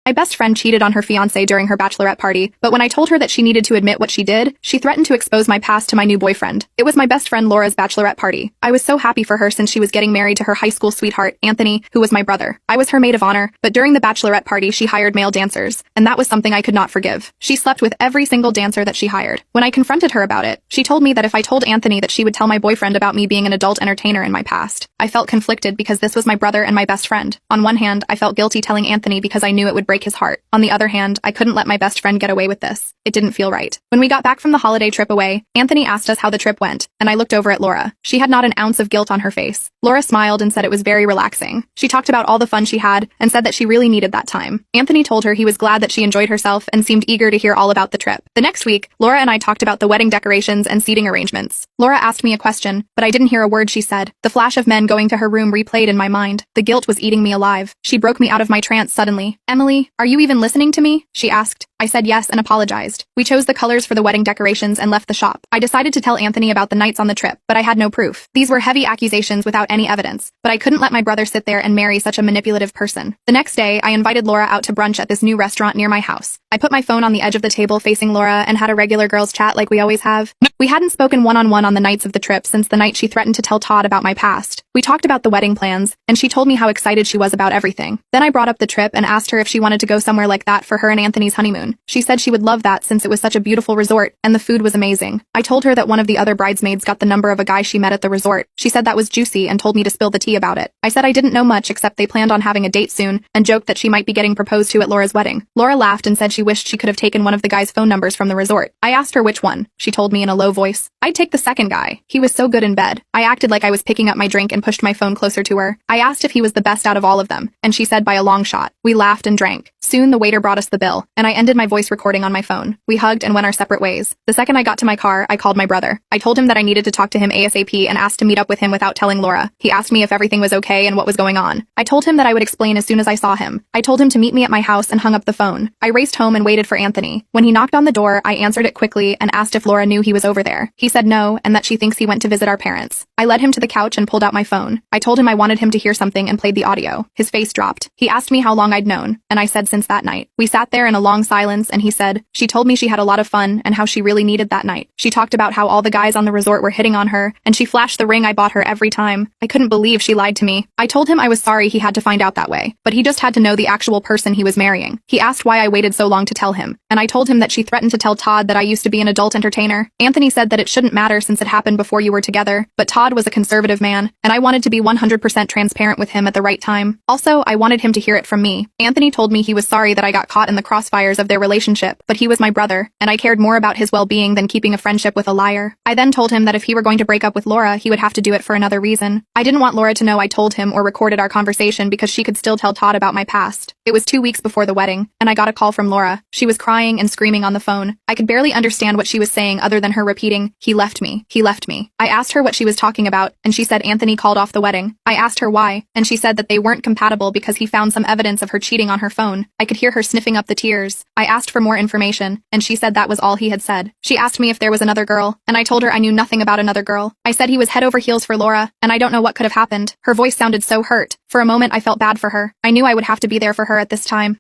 My best friend cheated on her fiancé during her bachelorette party, but when I told her that she needed to admit what she did, she threatened to expose my past to my new boyfriend. It was my best friend Laura's bachelorette party. I was so happy for her since she was getting married to her high school sweetheart, Anthony, who was my brother. I was her maid of honor, but during the bachelorette party she hired male dancers, and that was something I could not forgive. She slept with every single dancer that she hired. When I confronted her about it, she told me that if I told Anthony that she would tell my boyfriend about me being an adult entertainer in my past. I felt conflicted because this was my brother and my best friend. On one hand, I felt guilty telling Anthony because I knew it would break his heart. On the other hand, I couldn't let my best friend get away with this. It didn't feel right. When we got back from the holiday trip away, Anthony asked us how the trip went, and I looked over at Laura. She had not an ounce of guilt on her face. Laura smiled and said it was very relaxing. She talked about all the fun she had and said that she really needed that time. Anthony told her he was glad that she enjoyed herself and seemed eager to hear all about the trip. The next week, Laura and I talked about the wedding decorations and seating arrangements. Laura asked me a question, but I didn't hear a word she said. The flash of men going to her room replayed in my mind. The guilt was eating me alive. She broke me out of my trance suddenly. "Emily, are you even listening to me?" she asked. I said yes and apologized. We chose the colors for the wedding decorations and left the shop. I decided to tell Anthony about the nights on the trip, but I had no proof. These were heavy accusations without any evidence, but I couldn't let my brother sit there and marry such a manipulative person. The next day, I invited Laura out to brunch at this new restaurant near my house. I put my phone on the edge of the table facing Laura and had a regular girls' chat like we always have. We hadn't spoken one-on-one on the nights of the trip since the night she threatened to tell Todd about my past. We talked about the wedding plans, and she told me how excited she was about everything. Then I brought up the trip and asked her if she wanted to go somewhere like that for her and Anthony's honeymoon. She said she would love that since it was such a beautiful resort, and the food was amazing. I told her that one of the other bridesmaids got the number of a guy she met at the resort. She said that was juicy and told me to spill the tea about it. I said I didn't know much except they planned on having a date soon, and joked that she might be getting proposed to at Laura's wedding. Laura laughed and said she wished she could have taken one of the guy's phone numbers from the resort. I asked her which one. She told me in a low voice. "I'd take the second guy. He was so good in bed." I acted like I was picking up my drink and pushed my phone closer to her. I asked if he was the best out of all of them, and she said by a long shot. We laughed and drank. Soon the waiter brought us the bill, and I ended my voice recording on my phone. We hugged and went our separate ways. The second I got to my car, I called my brother. I told him that I needed to talk to him ASAP and asked to meet up with him without telling Laura. He asked me if everything was okay and what was going on. I told him that I would explain as soon as I saw him. I told him to meet me at my house and hung up the phone. I raced home and waited for Anthony. When he knocked on the door, I answered it quickly and asked if Laura knew he was over there. He said no, and that she thinks he went to visit our parents. I led him to the couch and pulled out my phone. I told him I wanted him to hear something and played the audio. His face dropped. He asked me how long I'd known, and I said since that night. We sat there in a long silence, and he said, "She told me she had a lot of fun and how she really needed that night. She talked about how all the guys on the resort were hitting on her, and she flashed the ring I bought her every time. I couldn't believe she lied to me." I told him I was sorry he had to find out that way, but he just had to know the actual person he was marrying. He asked why I waited so long to tell him, and I told him that she threatened to tell Todd that I used to be an adult entertainer. Anthony said that it shouldn't matter since it happened before you were together, but Todd was a conservative man, and I wanted to be 100% transparent with him at the right time. Also, I wanted him to hear it from me. Anthony told me he was sorry that I got caught in the crossfires of their relationship, but he was my brother, and I cared more about his well-being than keeping a friendship with a liar. I then told him that if he were going to break up with Laura, he would have to do it for another reason. I didn't want Laura to know I told him or recorded our conversation because she could still tell Todd about my past. It was 2 weeks before the wedding, and I got a call from Laura. She was crying and screaming on the phone. I could barely understand what she was saying other than her repeating, "He left me. He left me." I asked her what she was talking about, and she said Anthony called off the wedding. I asked her why, and she said that they weren't compatible because he found some evidence of her cheating on her phone. I could hear her sniffing up the tears. I asked for more information, and she said that was all he had said. She asked me if there was another girl, and I told her I knew nothing about another girl. I said he was head over heels for Laura, and I don't know what could have happened. Her voice sounded so hurt. For a moment I felt bad for her. I knew I would have to be there for her at this time.